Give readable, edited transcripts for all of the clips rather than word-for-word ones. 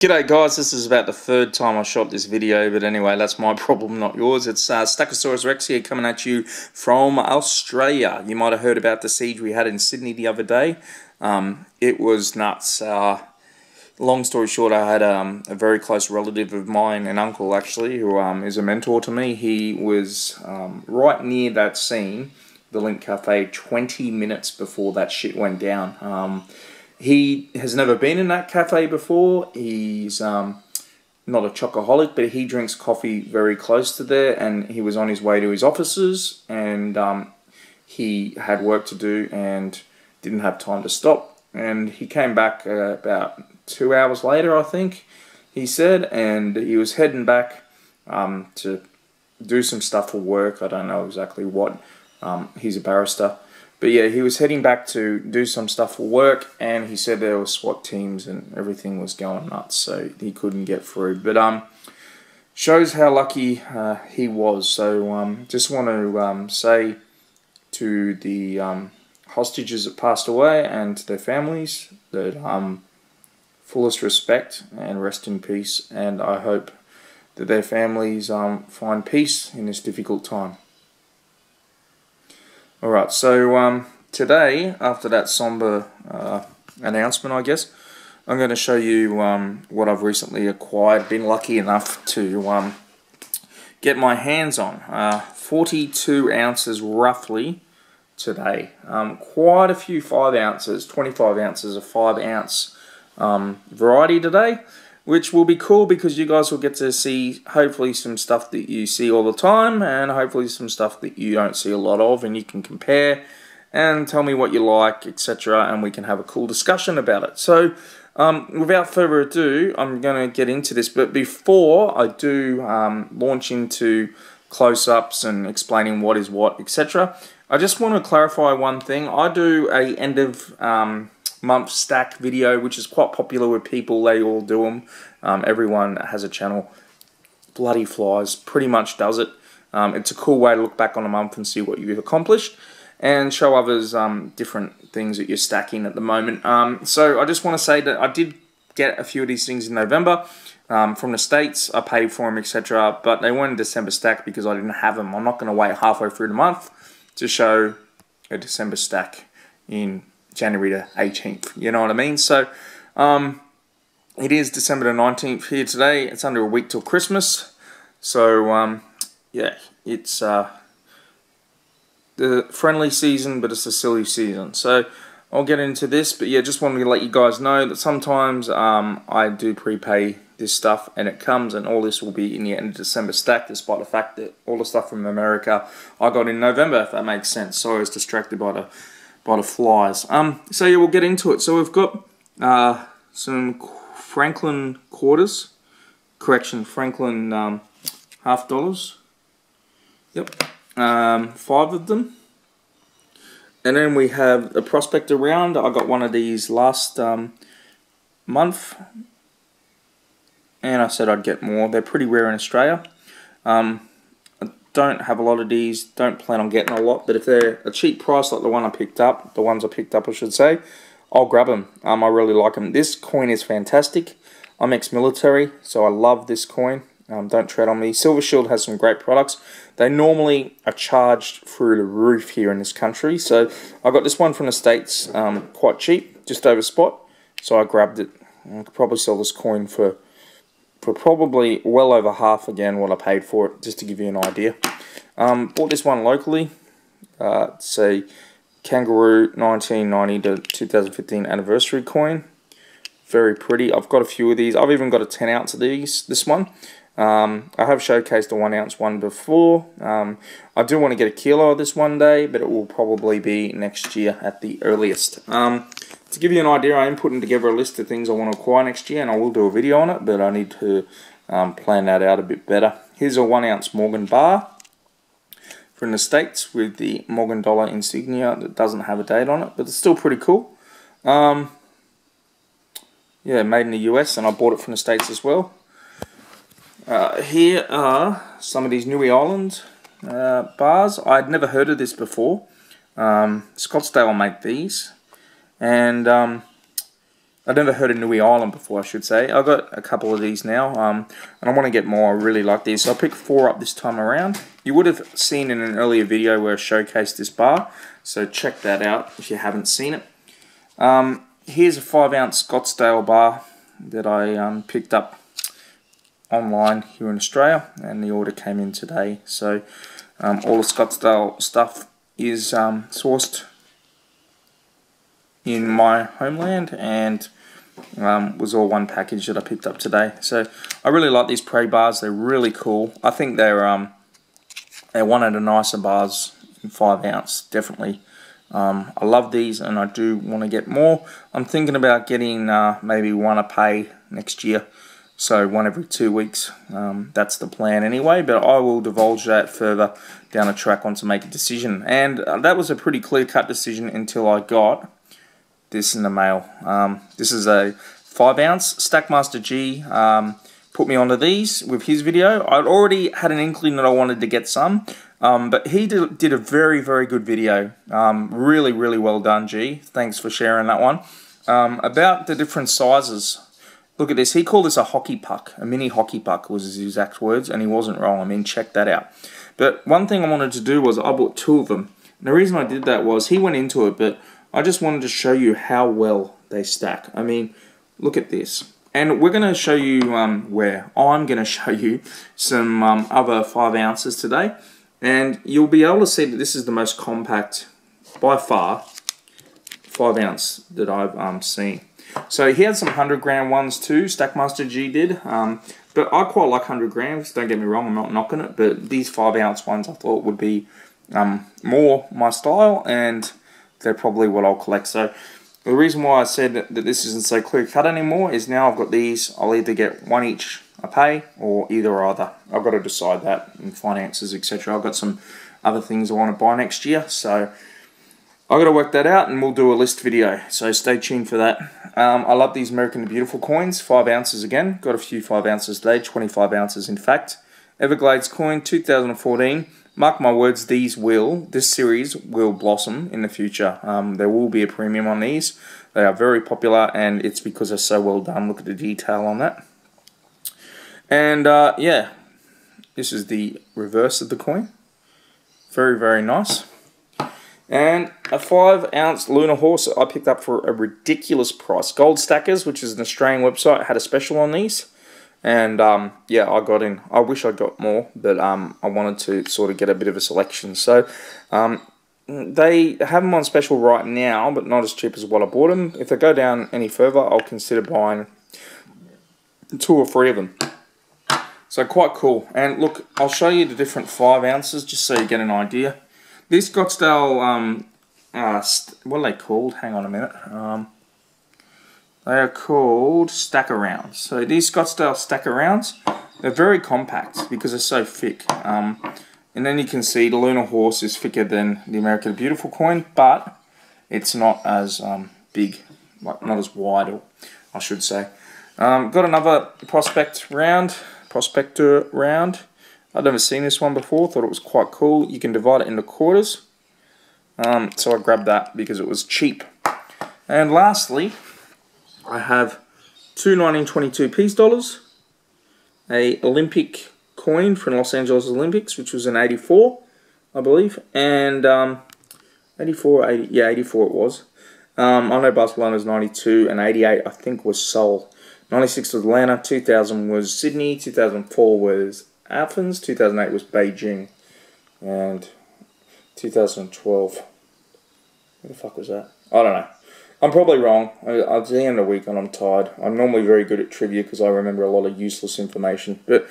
G'day guys, this is about the third time I shot this video, but anyway, that's my problem, not yours. It's Stackosaurus Rex here coming at you from Australia. You might have heard about the siege we had in Sydney the other day. It was nuts. Long story short, I had a very close relative of mine, an uncle actually, who is a mentor to me. He was right near that scene, the Link Cafe, 20 minutes before that shit went down. He has never been in that cafe before. He's not a chocoholic, but he drinks coffee very close to there, and he was on his way to his offices, and he had work to do and didn't have time to stop. And he came back about 2 hours later, I think, he said, and he was heading back to do some stuff for work. I don't know exactly what. He's a barrister. But yeah, he was heading back to do some stuff for work, and he said there were SWAT teams and everything was going nuts, so he couldn't get through. But shows how lucky he was. So just want to say to the hostages that passed away and to their families that fullest respect and rest in peace. And I hope that their families find peace in this difficult time. Alright, so today, after that somber announcement, I guess, I'm going to show you what I've recently acquired, been lucky enough to get my hands on. 42 ounces roughly today. Quite a few 5 ounces, 25 ounces of 5 ounce variety today, which will be cool because you guys will get to see hopefully some stuff that you see all the time and hopefully some stuff that you don't see a lot of, and you can compare and tell me what you like, etc., and we can have a cool discussion about it. So without further ado, I'm going to get into this, but before I do launch into close-ups and explaining what is what, etc., I just want to clarify one thing. I do a end of month stack video, which is quite popular with people. They all do them. Everyone that has a channel, bloody flies, pretty much does it. It's a cool way to look back on a month and see what you've accomplished and show others different things that you're stacking at the moment. So I just want to say that I did get a few of these things in November from the States. I paid for them, etc., but they weren't in December stack because I didn't have them. I'm not going to wait halfway through the month to show a December stack in January the 18th, you know what I mean? So it is December the 19th here today. It's under a week till Christmas, so yeah, it's the friendly season, but it's a silly season. So I'll get into this, but yeah, just wanted to let you guys know that sometimes I do prepay this stuff, and it comes, and all this will be in the end of December stack, despite the fact that all the stuff from America I got in November, if that makes sense. Sorry, I was distracted by the flies. So yeah, we'll get into it. So we've got some Franklin quarters, Franklin $half. Yep, 5 of them. And then we have a prospector round. I got one of these last month, and I said I'd get more. They're pretty rare in Australia. I don't have a lot of these, don't plan on getting a lot, but if they're a cheap price like the ones I picked up, I should say, I'll grab them. I really like them. This coin is fantastic. I'm ex-military, so I love this coin. Don't tread on me. Silver Shield has some great products. They normally are charged through the roof here in this country, so I got this one from the States, quite cheap, just over spot, so I grabbed it. I could probably sell this coin for probably well over half again what I paid for it, just to give you an idea. Bought this one locally. It's a Kangaroo 1990 to 2015 anniversary coin. Very pretty. I've got a few of these. I've even got a 10 ounce of these. This one. I have showcased a 1 ounce one before. I do want to get a kilo of this one day, but it will probably be next year at the earliest. To give you an idea, I am putting together a list of things I want to acquire next year, and I will do a video on it, but I need to plan that out a bit better. Here's a 1 ounce Morgan bar from the States with the Morgan dollar insignia that doesn't have a date on it, but it's still pretty cool. Yeah, made in the US, and I bought it from the States as well. Here are some of these Niue Island bars. I'd never heard of this before. Scottsdale make these, and I've never heard of Nui Island before, I should say. I've got a couple of these now, and I want to get more. I really like these, so I picked 4 up this time around. You would have seen in an earlier video where I showcased this bar, so check that out if you haven't seen it. Here's a 5-ounce Scottsdale bar that I picked up online here in Australia, and the order came in today. So all the Scottsdale stuff is sourced in my homeland, and was all one package that I picked up today. So I really like these prey bars. They're really cool. I think they're one of the nicer bars in 5 ounce, definitely. I love these, and I do want to get more. I'm thinking about getting maybe 1 a pay next year, so 1 every 2 weeks. That's the plan anyway, but I will divulge that further down the track once I make a decision. And that was a pretty clear-cut decision until I got this in the mail. This is a 5 ounce. Stackmaster G put me onto these with his video. I'd already had an inkling that I wanted to get some, but he did a very, very good video. Really, really well done, G. Thanks for sharing that one. About the different sizes. Look at this. He called this a hockey puck. A mini hockey puck was his exact words, and he wasn't wrong. I mean, check that out. But one thing I wanted to do was I bought 2 of them. And the reason I did that was he went into it, but I just wanted to show you how well they stack. I mean, look at this. And we're going to show you where. I'm going to show you some other 5 ounces today. And you'll be able to see that this is the most compact, by far, 5 ounce that I've seen. So he had some 100 gram ones too, Stackmaster G did. But I quite like 100 grams, don't get me wrong, I'm not knocking it. But these 5 ounce ones I thought would be more my style, and they're probably what I'll collect. So the reason why I said that this isn't so clear cut anymore is now I've got these. I'll either get 1 each a pay or either or either. I've got to decide that in finances, etc. I've got some other things I want to buy next year, so I've got to work that out, and we'll do a list video. So stay tuned for that. I love these American Beautiful coins, 5 ounces again. Got a few 5 ounces today, 25 ounces in fact. Everglades coin, 2014. Mark my words, this series will blossom in the future. There will be a premium on these. They are very popular, and it's because they're so well done. Look at the detail on that. And yeah, this is the reverse of the coin. Very, very nice. And a 5 ounce Lunar Horse I picked up for a ridiculous price. Gold Stackers, which is an Australian website, had a special on these. And yeah, I got in. I wish I got more, but I wanted to sort of get a bit of a selection. So they have them on special right now, but not as cheap as what I bought them. If they go down any further, I'll consider buying 2 or 3 of them. So quite cool. And look, I'll show you the different 5 ounces just so you get an idea. This Scottsdale, what are they called? Hang on a minute. They are called stacker rounds. So these Scottsdale stacker rounds, they're very compact because they're so thick. And then you can see the Lunar Horse is thicker than the American Beautiful coin, but it's not as big, like not as wide, I should say. Got another prospector round. I'd never seen this one before, thought it was quite cool. You can divide it into quarters. So I grabbed that because it was cheap. And lastly, I have 2 1922 peace dollars, a Olympic coin from Los Angeles Olympics, which was in '84, I believe, and 84, 80, yeah, 84 it was. I know Barcelona's 92, and 88 I think was Seoul. 96 was Atlanta, 2000 was Sydney, 2004 was Athens, 2008 was Beijing, and 2012, where the fuck was that? I don't know. I'm probably wrong. It's the end of the week and I'm tired. I'm normally very good at trivia because I remember a lot of useless information. But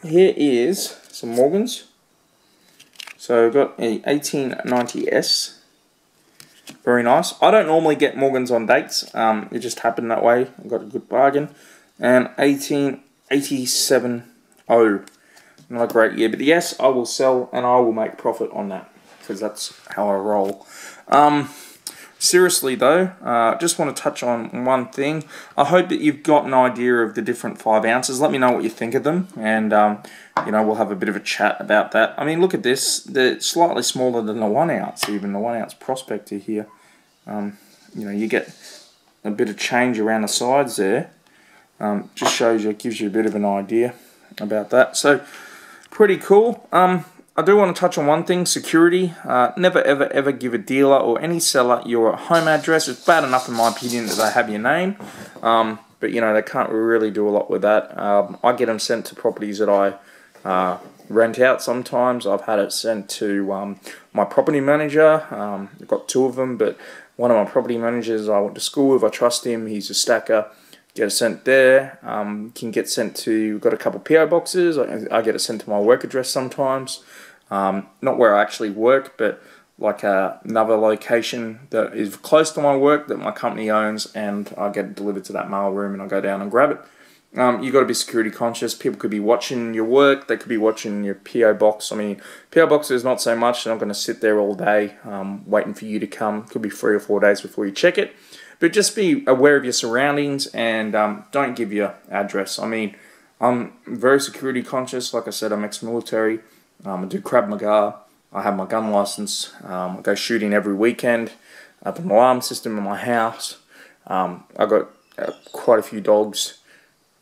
here is some Morgans. So I've got a 1890S. Very nice. I don't normally get Morgans on dates. It just happened that way. I got a good bargain. And 1887 O. Not a great year. But yes, I will sell and I will make profit on that. Because that's how I roll. Seriously though, just want to touch on one thing. I hope that you've got an idea of the different 5 ounces. Let me know what you think of them, and you know, we'll have a bit of a chat about that. I mean, look at this. They're slightly smaller than the 1 ounce, even the 1 ounce prospector here. You know, you get a bit of change around the sides there. Just shows you, gives you a bit of an idea about that. So pretty cool. I do want to touch on one thing: security. Never ever give a dealer or any seller your home address. It's bad enough in my opinion that they have your name, but you know, they can't really do a lot with that. I get them sent to properties that I rent out sometimes. I've had it sent to my property manager. I've got 2 of them, but one of my property managers I went to school with, I trust him, he's a stacker. Get it sent there. Can get sent to, we've got a couple PO boxes. I get it sent to my work address sometimes. Not where I actually work, but like another location that is close to my work that my company owns, and I get it delivered to that mail room and I go down and grab it. You've got to be security conscious. People could be watching your work, they could be watching your PO box. I mean, PO boxes not so much, they're not going to sit there all day waiting for you to come. Could be 3 or 4 days before you check it. But just be aware of your surroundings and don't give your address. I mean, I'm very security conscious. Like I said, I'm ex-military. I do Krav Maga. I have my gun license. I go shooting every weekend. I have an alarm system in my house. I've got quite a few dogs.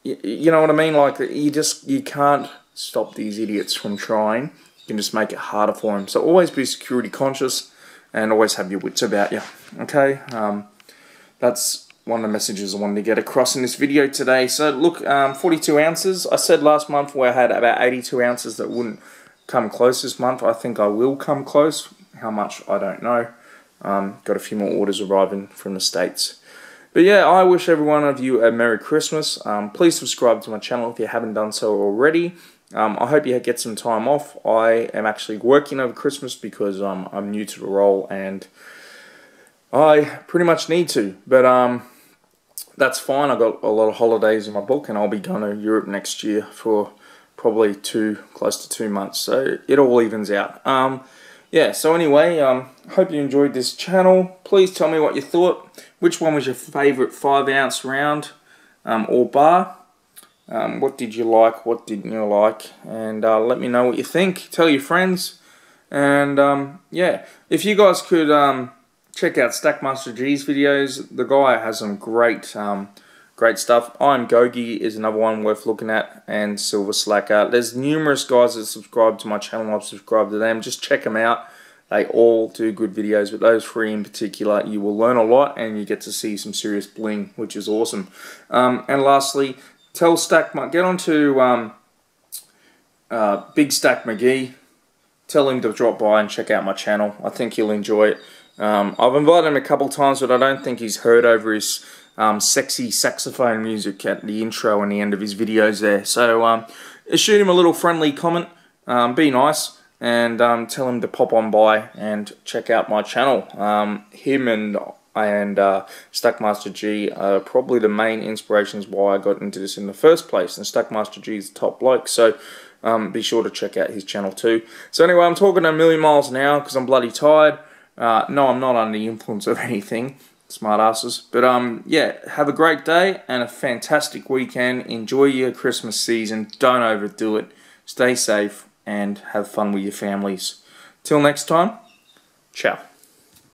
You know what I mean? Like, you can't stop these idiots from trying. You can just make it harder for them. So always be security conscious and always have your wits about you. Okay? That's one of the messages I wanted to get across in this video today. So look, 42 ounces. I said last month where I had about 82 ounces that wouldn't come close this month. I think I will come close. How much, I don't know. Got a few more orders arriving from the States. But yeah, I wish every one of you a Merry Christmas. Please subscribe to my channel if you haven't done so already. I hope you get some time off. I am actually working over Christmas because I'm new to the role and I pretty much need to, but that's fine. I got a lot of holidays in my book, and I'll be going to Europe next year for probably close to 2 months. So it all evens out. Yeah. So anyway, hope you enjoyed this channel. Please tell me what you thought. Which one was your favourite 5-ounce round or bar? What did you like? What didn't you like? And let me know what you think. Tell your friends. And yeah, if you guys could check out Stackmaster G's videos. The guy has some great stuff. I'm Gogi is another one worth looking at, and Silver Slacker. There's numerous guys that subscribe to my channel. I've subscribed to them. Just check them out. They all do good videos, but those 3 in particular, you will learn a lot and you get to see some serious bling, which is awesome. And lastly, tell get on to Big Stack McGee. Tell him to drop by and check out my channel. I think he'll enjoy it. I've invited him a couple times, but I don't think he's heard over his sexy saxophone music at the intro and the end of his videos there. So shoot him a little friendly comment, be nice, and tell him to pop on by and check out my channel. Him and Stackmaster G are probably the main inspirations why I got into this in the first place, and Stackmaster G is the top bloke, so be sure to check out his channel too. So anyway, I'm talking a million miles an hour because I'm bloody tired. No, I'm not under the influence of anything, smart asses. But yeah, have a great day and a fantastic weekend. Enjoy your Christmas season. Don't overdo it. Stay safe and have fun with your families. Till next time, ciao.